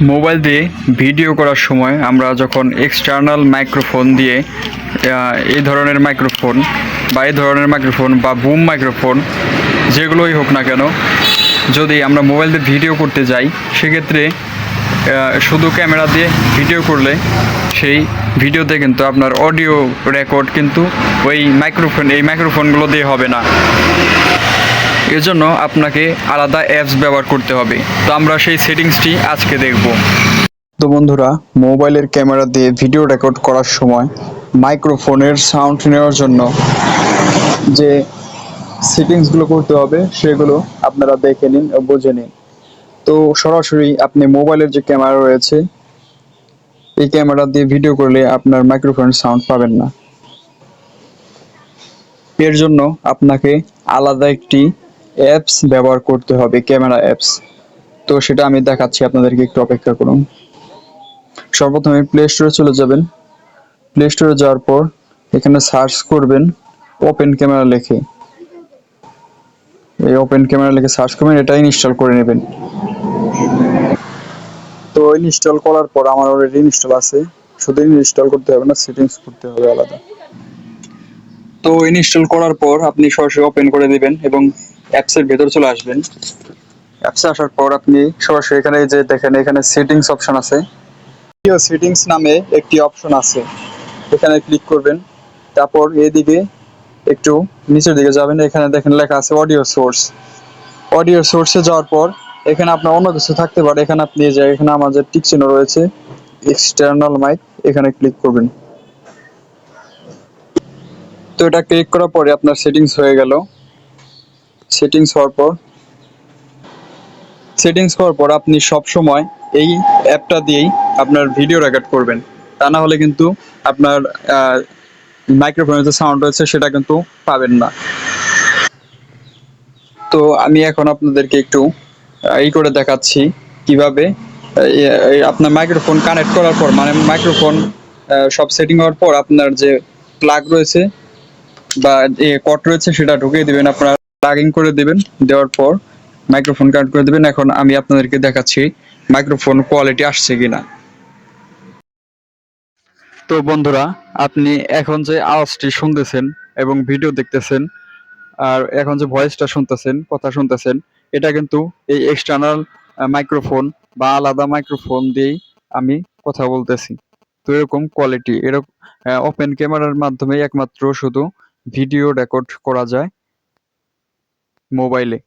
Mobile দিয়ে video করার সময় আমরা যখন এক্সটার্নাল মাইক্রোফোন দিয়ে এই ধরনের মাইক্রোফোন বা বুম মাইক্রোফোন যেগুলোই হোক না কেন, যদি আমরা মোবাইল দিয়ে ভিডিও করতে যাই সেক্ষেত্রে শুধু ক্যামেরা দিয়ে ভিডিও করলে সেই ভিডিওতে কিন্তু আপনার অডিও রেকর্ড কিন্তু এই মাইক্রোফোনগুলো দিয়ে হবে না। এজন্য আপনাকে আলাদা অ্যাপস ব্যবহার করতে হবে। তো আমরা সেই সেটিংসটি আজকে দেখব। তো বন্ধুরা, মোবাইলের ক্যামেরা দিয়ে ভিডিও রেকর্ড করার সময় মাইক্রোফোনের সাউন্ড নেওয়ার জন্য যে সেটিংসগুলো করতে হবে সেগুলো আপনারা দেখে নিন ও বুঝে নিন। তো সরাসরি আপনি মোবাইলের যে ক্যামেরা রয়েছে এই ক্যামেরা দিয়ে ভিডিও করলে আপনার মাইক্রোফোনের সাউন্ড পাবেন না। এর জন্য আপনাকে আলাদা একটি অ্যাপস ব্যবহার করতে হবে, ক্যামেরা অ্যাপস। তো সেটা আমি দেখাচ্ছি আপনাদেরকে, একটু অপেক্ষা করুন। সর্বপ্রথমে প্লে স্টোরে চলে যাবেন। প্লে স্টোরে যাওয়ার পর এখানে সার্চ করবেন ওপেন ক্যামেরা লিখে। এই ওপেন ক্যামেরা লিখে সার্চ করবেন, এটা ইনস্টল করে নেবেন। তো ইনস্টল করার পর আমার অলরেডি ইনস্টল আছে, শুধু ইনস্টল করতে হবে না, সেটিংস করতে হবে আলাদা। তো ইনস্টল করার পর আপনি সরাসরি ওপেন করে দিবেন এবং অ্যাপসের ভেতর চলে আসবেন। অ্যাপসে আসার পর আপনি সরাসরি এখানে যে দেখেন এখানে সেটিংস অপশন আছে, ভিডিও সেটিংস নামে একটি অপশন আছে, এখানে ক্লিক করবেন। তারপর এদিকে একটু নিচের দিকে যাবেন, এখানে দেখেন লেখা আছে অডিও সোর্স। অডিও সোর্সে যাওয়ার পর এখানে আপনার অন্য কিছু থাকতে পারে, এখানে আপনি এখানে আমাদের টিক চিহ্ন রয়েছে এক্সটার্নাল মাইক, এখানে ক্লিক করবেন। তো এটা ক্লিক করার পরে আপনার সেটিংস হয়ে গেল। সেটিংস হওয়ার পর আপনি সব সময় এই অ্যাপটা দিয়েই আপনার ভিডিও রেকর্ড করবেন, তা না হলে কিন্তু আপনার মাইক্রোফোনের যে সাউন্ড রয়েছে সেটা কিন্তু পাবেন না। তো আমি এখন আপনাদেরকে একটু করে দেখাচ্ছি কিভাবে আপনার মাইক্রোফোন কানেক্ট করার পর, মানে মাইক্রোফোন সব সেটিং হওয়ার পর আপনার যে প্লাগ রয়েছে বা কট রয়েছে সেটা ঢুকিয়ে দিবেন, আপনার প্লাগিং করে দিবেন। দেওয়ার পর মাইক্রোফোন কানেক্ট করে দিবেন। এখন আমি আপনাদেরকে দেখাচ্ছি মাইক্রোফোন কোয়ালিটি আসছে কিনা। তো বন্ধুরা, আপনি এখন যে আওয়াজটি শুনতেছেন এবং ভিডিও দেখতেছেন আর এখন যে ভয়েসটা শুনতেছেন, কথা শুনতেছেন, এটা কিন্তু এই এক্সটার্নাল মাইক্রোফোন বা আলাদা মাইক্রোফোন দিয়েই আমি কথা বলতেছি। তো এরকম কোয়ালিটি, এরকম ওপেন ক্যামেরার মাধ্যমে একমাত্র শুধু ভিডিও রেকর্ড করা যায় মোবাইলে।